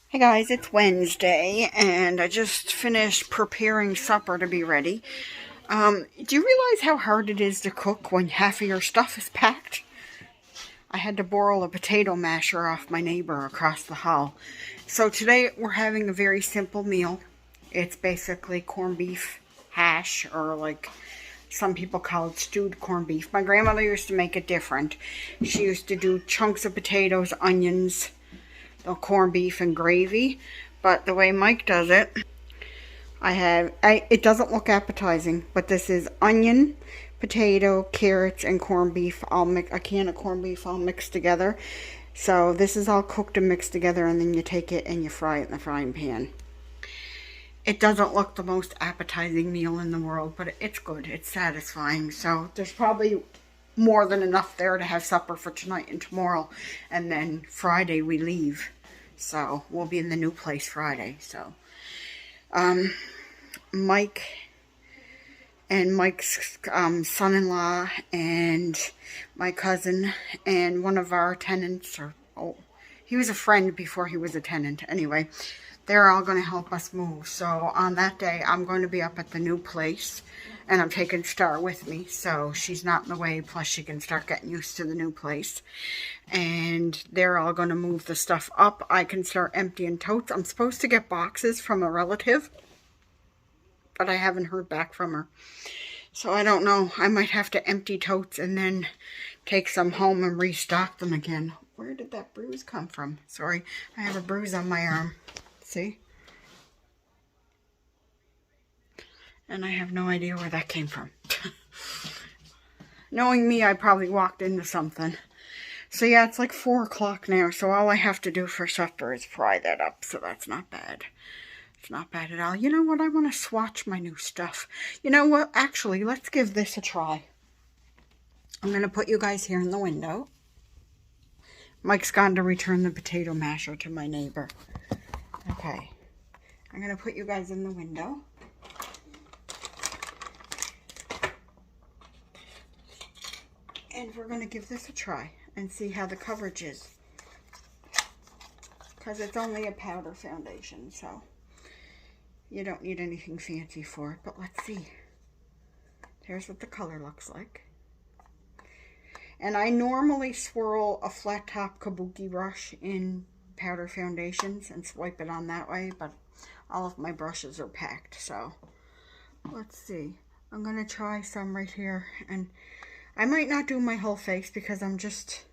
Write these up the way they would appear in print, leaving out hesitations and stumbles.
Hey guys, it's Wednesday, and I just finished preparing supper to be ready. Do you realize how hard it is to cook when half of your stuff is packed? I had to borrow a potato masher off my neighbor across the hall. So today we're having a very simple meal. It's basically corned beef hash, or like some people call it stewed corned beef. My grandmother used to make it different. She used to do chunks of potatoes, onions, the corned beef, and gravy. But the way Mike does it, it doesn't look appetizing, but this is onion, potato, carrots, and corned beef. A can of corned beef all mixed together. So this is all cooked and mixed together, and then you take it and you fry it in the frying pan. It doesn't look the most appetizing meal in the world, but it's good. It's satisfying. So there's probably more than enough there to have supper for tonight and tomorrow. And then Friday we leave. So we'll be in the new place Friday. So Mike and Mike's son-in-law and my cousin and one of our tenants, he was a friend before he was a tenant. Anyway, they're all going to help us move. So on that day, I'm going to be up at the new place, and I'm taking Star with me, so she's not in the way, plus she can start getting used to the new place. And they're all going to move the stuff up. I can start emptying totes. I'm supposed to get boxes from a relative, but I haven't heard back from her. So I don't know. I might have to empty totes and then take some home and restock them again. Where did that bruise come from? Sorry, I have a bruise on my arm. See? And I have no idea where that came from. Knowing me, I probably walked into something. So yeah, it's like 4 o'clock now, so all I have to do for supper is fry that up, so that's not bad. It's not bad at all. You know what? I want to swatch my new stuff. You know what? Actually, let's give this a try. I'm going to put you guys here in the window. Mike's gone to return the potato masher to my neighbor. Okay. I'm going to put you guys in the window. And we're going to give this a try and see how the coverage is. Because it's only a powder foundation, so you don't need anything fancy for it. But let's see. Here's what the color looks like. And I normally swirl a flat top kabuki brush in powder foundations and swipe it on that way, but all of my brushes are packed, so let's see. I'm going to try some right here, and I might not do my whole face because I'm just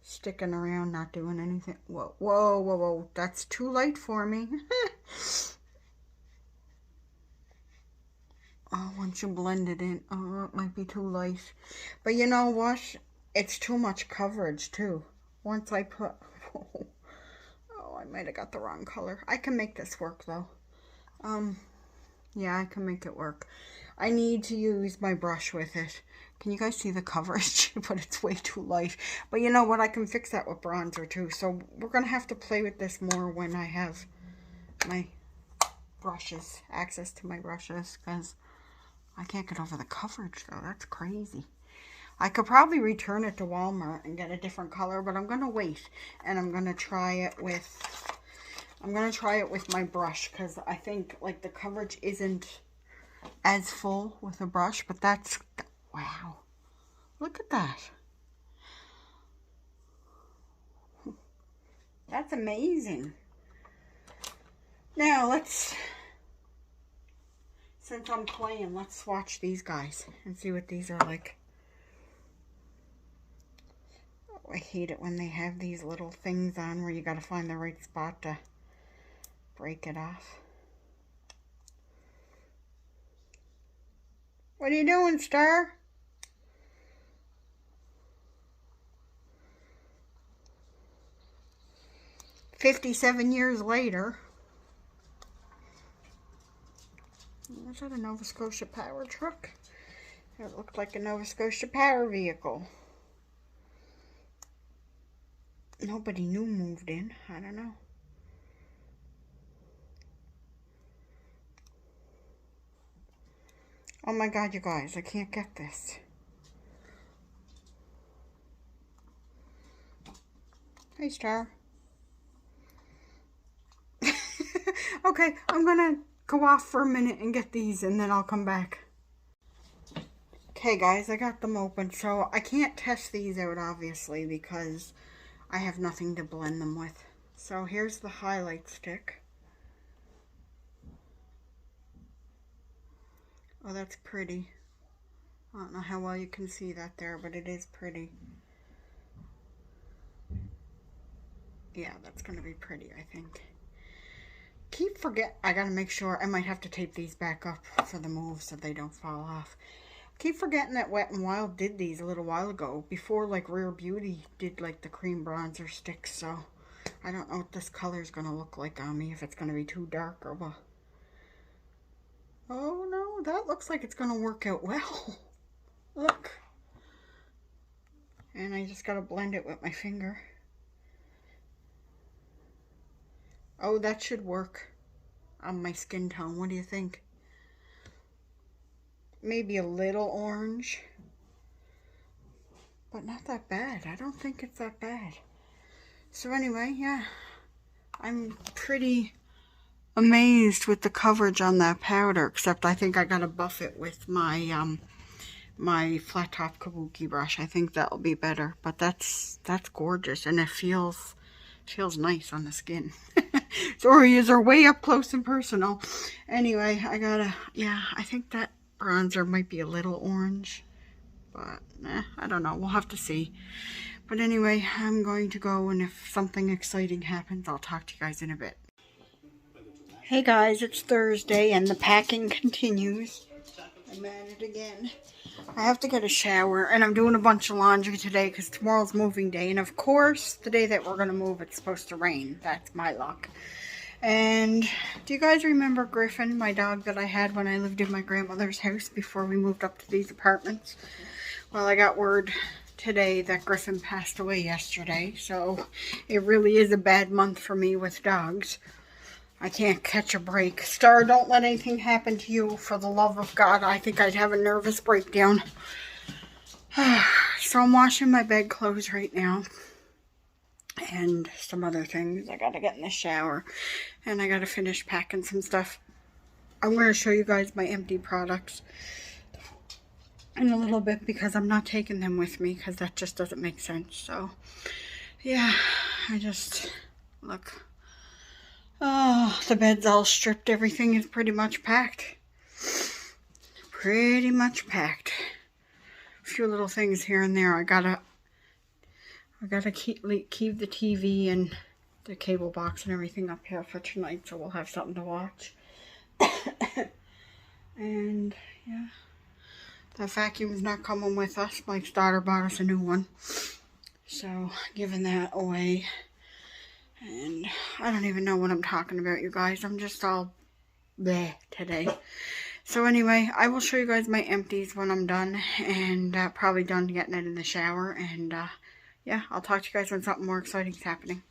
sticking around, not doing anything. Whoa, whoa, whoa, whoa. That's too light for me. Oh, once you blend it in, oh, it might be too light. But you know what? It's too much coverage, too. Once I put... Oh, I might have got the wrong color. I can make this work, though. Yeah, I can make it work. I need to use my brush with it. Can you guys see the coverage? But it's way too light. But you know what? I can fix that with bronzer too. So we're going to have to play with this more when I have my brushes, access to my brushes, because I can't get over the coverage though. That's crazy. I could probably return it to Walmart and get a different color, but I'm going to wait. And I'm going to try it with... my brush, because I think like the coverage isn't as full with a brush, but that's, wow, look at that. That's amazing. Now since I'm playing, let's swatch these guys and see what these are like. Oh, I hate it when they have these little things on where you got to find the right spot to break it off. What are you doing, Star? "57 years later." Is that a Nova Scotia Power truck? It looked like a Nova Scotia Power vehicle. Nobody new moved in. I don't know. Oh my God, you guys, I can't get this. Hey, Star. Okay, I'm gonna go off for a minute and get these and then I'll come back. Okay guys, I got them open. So I can't test these out obviously because I have nothing to blend them with. So here's the highlight stick. Oh, that's pretty. I don't know how well you can see that there, but it is pretty. Yeah, that's going to be pretty, I think. I gotta make sure, I might have to tape these back up for the move so they don't fall off. Keep forgetting that Wet n Wild did these a little while ago, before like Rare Beauty did like the cream bronzer sticks, so I don't know what this color is going to look like on me, if it's going to be too dark or what. Oh no, that looks like it's going to work out well. Look. And I just got to blend it with my finger. Oh, that should work on my skin tone. What do you think? Maybe a little orange, but not that bad. I don't think it's that bad. So anyway, yeah, I'm pretty amazed with the coverage on that powder, except I think I gotta buff it with my my flat top kabuki brush. I think that'll be better, but that's gorgeous, and it feels nice on the skin. Stories are way up close and personal. Anyway, I think that bronzer might be a little orange, but I don't know. We'll have to see. But anyway, I'm going to go, and if something exciting happens, I'll talk to you guys in a bit. Hey guys, it's Thursday, and the packing continues. I'm at it again. I have to get a shower, and I'm doing a bunch of laundry today because tomorrow's moving day. And of course, the day that we're going to move, it's supposed to rain. That's my luck. And do you guys remember Griffin, my dog that I had when I lived in my grandmother's house before we moved up to these apartments? Well, I got word today that Griffin passed away yesterday, so it really is a bad month for me with dogs. I can't catch a break. Star, don't let anything happen to you, for the love of God. I think I'd have a nervous breakdown. So I'm washing my bedclothes right now. And some other things. I gotta get in the shower. And I gotta finish packing some stuff. I'm going to show you guys my empty products in a little bit, because I'm not taking them with me, because that just doesn't make sense. So, yeah. Look. Oh, the bed's all stripped. Everything is pretty much packed. Pretty much packed. A few little things here and there. I gotta keep the TV and the cable box and everything up here for tonight, so we'll have something to watch. And yeah, the vacuum's not coming with us. Mike's daughter bought us a new one, so giving that away. And I don't even know what I'm talking about, you guys. I'm just all bleh today. So anyway, I will show you guys my empties when I'm done, and probably done getting it in the shower. And yeah, I'll talk to you guys when something more exciting is happening.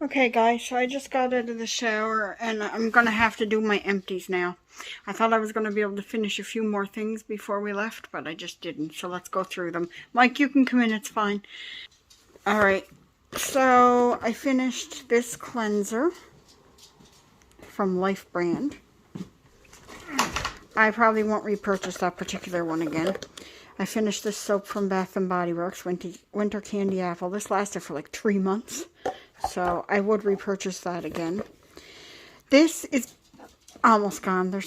Okay guys, so I just got out of the shower, and I'm going to have to do my empties now. I thought I was going to be able to finish a few more things before we left, but I just didn't. So let's go through them. Mike, you can come in, it's fine. Alright. So, I finished this cleanser from Life Brand. I probably won't repurchase that particular one again. I finished this soap from Bath & Body Works, Winter Candy Apple. This lasted for like 3 months, so I would repurchase that again. This is almost gone. I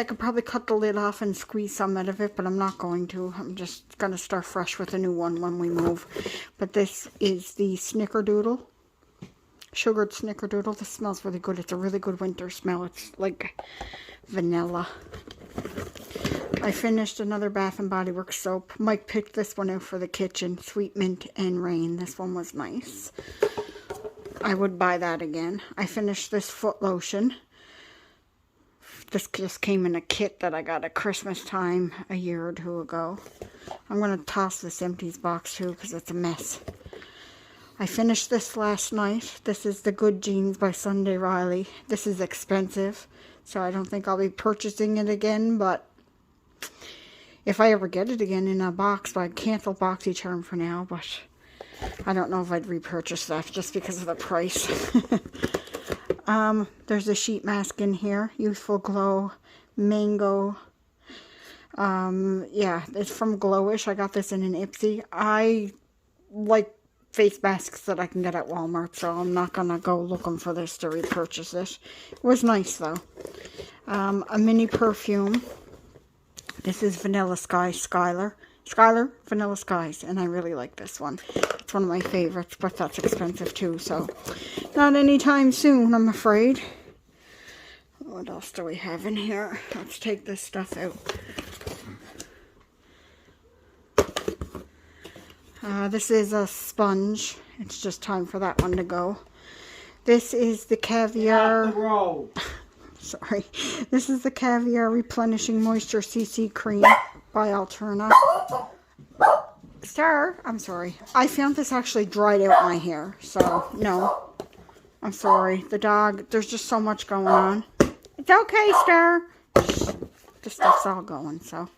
could probably cut the lid off and squeeze some out of it, but I'm not going to. I'm just going to start fresh with a new one when we move. But this is the Snickerdoodle. Sugared Snickerdoodle. This smells really good. It's a really good winter smell. It's like vanilla. I finished another Bath & Body Works soap. Mike picked this one out for the kitchen. Sweet Mint and Rain. This one was nice. I would buy that again. I finished this foot lotion. This just came in a kit that I got at Christmas time a year or two ago. I'm going to toss this empties box too because it's a mess. I finished this last night. This is the Good Jeans by Sunday Riley. This is expensive, so I don't think I'll be purchasing it again, but if I ever get it again in a box, I'd cancel BoxyCharm for now, but I don't know if I'd repurchase that just because of the price. There's a sheet mask in here. Youthful Glow Mango. Yeah, it's from Glowish. I got this in an Ipsy. I like face masks that I can get at Walmart, so I'm not gonna go looking for this to repurchase it. It was nice though. A mini perfume. This is Vanilla Sky Skylar Vanilla Skies, and I really like this one. It's one of my favorites, but that's expensive too, so not anytime soon, I'm afraid. What else do we have in here? Let's take this stuff out. This is a sponge. It's just time for that one to go. This is the Caviar. Sorry. This is the Caviar Replenishing Moisture CC Cream by Alterna. Star, I'm sorry. I found this actually dried out my hair, so no. I'm sorry. The dog, there's just so much going on. It's okay, Star. The stuff's all going, so.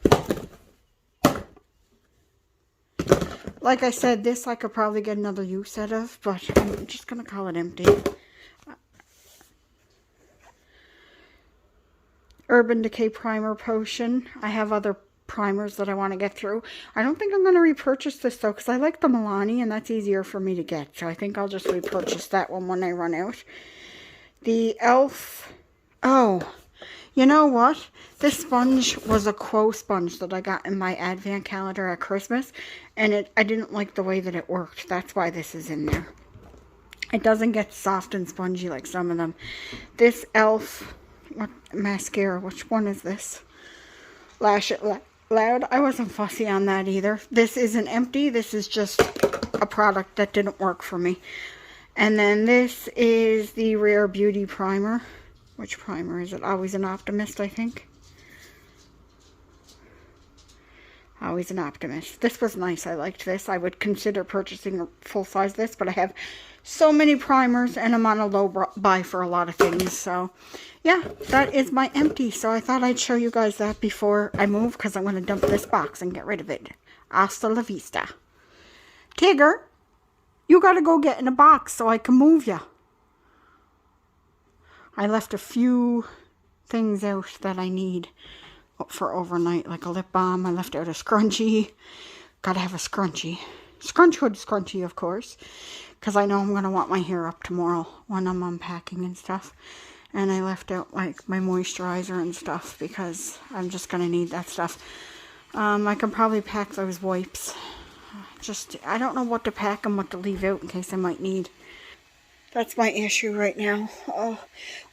Like I said, this I could probably get another use out of, but I'm just going to call it empty. Urban Decay Primer Potion. I have other primers that I want to get through. I don't think I'm going to repurchase this though, because I like the Milani and that's easier for me to get. So I think I'll just repurchase that one when I run out. The e.l.f. Oh, you know what? This sponge was a Quo sponge that I got in my advent calendar at Christmas. And I didn't like the way that it worked. That's why this is in there. It doesn't get soft and spongy like some of them. This e.l.f. What mascara? Which one is this? Lash It Loud. I wasn't fussy on that either. This isn't empty. This is just a product that didn't work for me. And then this is the Rare Beauty Primer. Which primer is it? Always an Optimist, I think. Always an Optimist. This was nice. I liked this. I would consider purchasing a full size this, but I have so many primers and I'm on a low buy for a lot of things. So, yeah, that is my empty. So I thought I'd show you guys that before I move because I'm going to dump this box and get rid of it. Hasta la vista. Tigger, you got to go get in a box so I can move you. I left a few things out that I need for overnight, like a lip balm. I left out a scrunchie. Gotta have a scrunchie. Scrunch hood scrunchie, of course, because I know I'm going to want my hair up tomorrow when I'm unpacking and stuff. And I left out, like, my moisturizer and stuff because I'm just going to need that stuff. I can probably pack those wipes. I don't know what to pack and what to leave out in case I might need. That's my issue right now.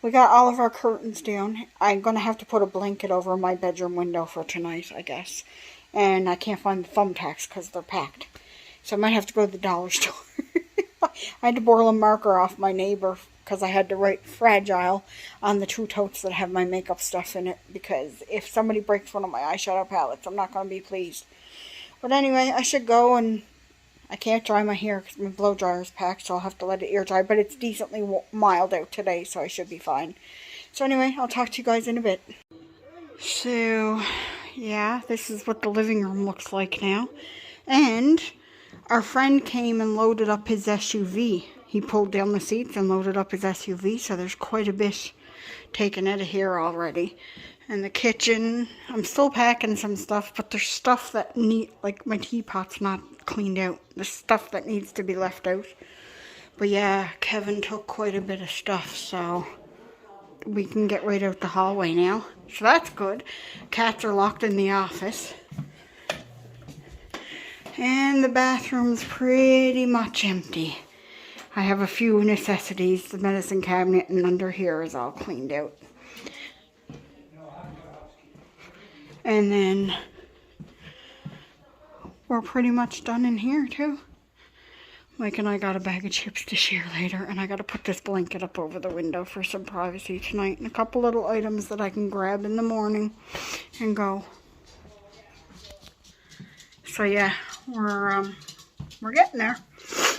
We got all of our curtains down. I'm going to have to put a blanket over my bedroom window for tonight, I guess. And I can't find the thumbtacks because they're packed. So I might have to go to the dollar store. I had to borrow a marker off my neighbor because I had to write fragile on the 2 totes that have my makeup stuff in it. Because if somebody breaks one of my eyeshadow palettes, I'm not going to be pleased. But anyway, I should go, and I can't dry my hair because my blow dryer is packed, so I'll have to let it air dry. But it's decently mild out today, so I should be fine. So anyway, I'll talk to you guys in a bit. So, yeah, this is what the living room looks like now. And our friend came and loaded up his SUV. He pulled down the seats and loaded up his SUV, so there's quite a bit taken out of here already. And the kitchen, I'm still packing some stuff, but there's stuff that like my teapot's not cleaned out. There's stuff that needs to be left out. But yeah, Kevin took quite a bit of stuff, so we can get right out the hallway now. So that's good. Cats are locked in the office. And the bathroom's pretty much empty. I have a few necessities. The medicine cabinet and under here is all cleaned out. And then we're pretty much done in here too. Mike and I got a bag of chips to share later, and I got to put this blanket up over the window for some privacy tonight, and a couple little items that I can grab in the morning and go. So yeah, we're getting there.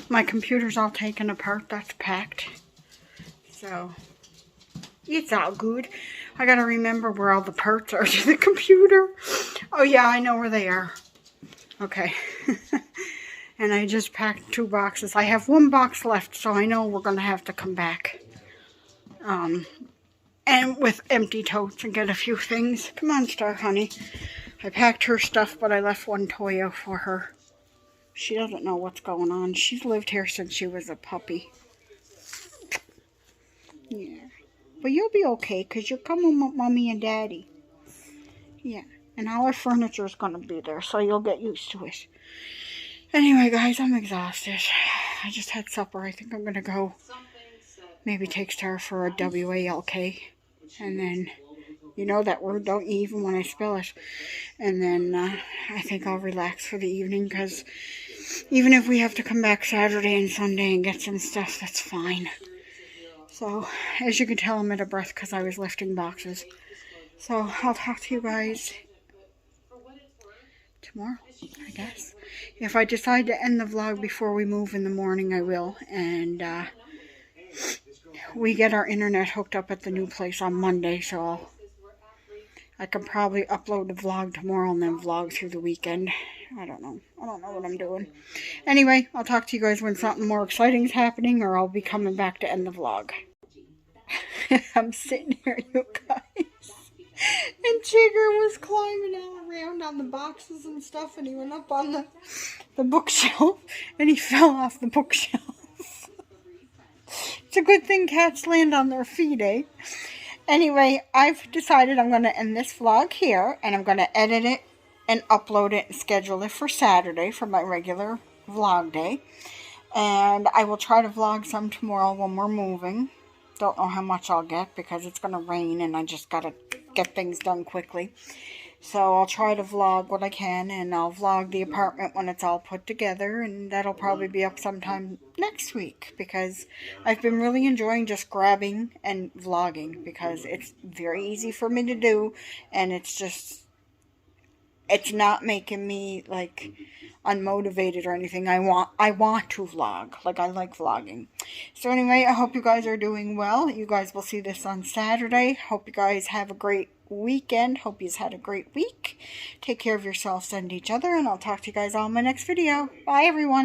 My computer's all taken apart. That's packed. So it's all good. I gotta remember where all the parts are to the computer. Oh yeah, I know where they are. Okay. And I just packed 2 boxes. I have 1 box left, so I know we're gonna have to come back. And with empty totes and get a few things. Come on, Star Honey. I packed her stuff, but I left one toy out for her. She doesn't know what's going on. She's lived here since she was a puppy. Yeah. But you'll be okay, because you're coming with Mommy and Daddy. Yeah. And all our furniture is going to be there, so you'll get used to it. Anyway, guys, I'm exhausted. I just had supper. I think I'm going to go maybe take Star for a WALK. And then, you know that word, don't you, even when I spell it. And then I think I'll relax for the evening, because even if we have to come back Saturday and Sunday and get some stuff, that's fine. So, as you can tell, I'm out of breath because I was lifting boxes. So, I'll talk to you guys tomorrow, I guess. If I decide to end the vlog before we move in the morning, I will. And we get our internet hooked up at the new place on Monday, so I can probably upload the vlog tomorrow and then vlog through the weekend. I don't know. I don't know what I'm doing. Anyway, I'll talk to you guys when something more exciting is happening, or I'll be coming back to end the vlog. I'm sitting here, you guys. And Jigger was climbing all around on the boxes and stuff, and he went up on the bookshelf, and he fell off the bookshelf. It's a good thing cats land on their feet, eh? Anyway, I've decided I'm going to end this vlog here, and I'm going to edit it and upload it and schedule it for Saturday for my regular vlog day. And I will try to vlog some tomorrow when we're moving. Don't know how much I'll get because it's going to rain and I just got to get things done quickly. So I'll try to vlog what I can, and I'll vlog the apartment when it's all put together, and that'll probably be up sometime next week, because I've been really enjoying just grabbing and vlogging, because it's very easy for me to do, and it's not making me like unmotivated or anything. I want to vlog. Like, I like vlogging. So anyway, I hope you guys are doing well. You guys will see this on Saturday. Hope you guys have a great weekend. Hope you've had a great week. Take care of yourselves and each other, and I'll talk to you guys all in my next video. Bye, everyone.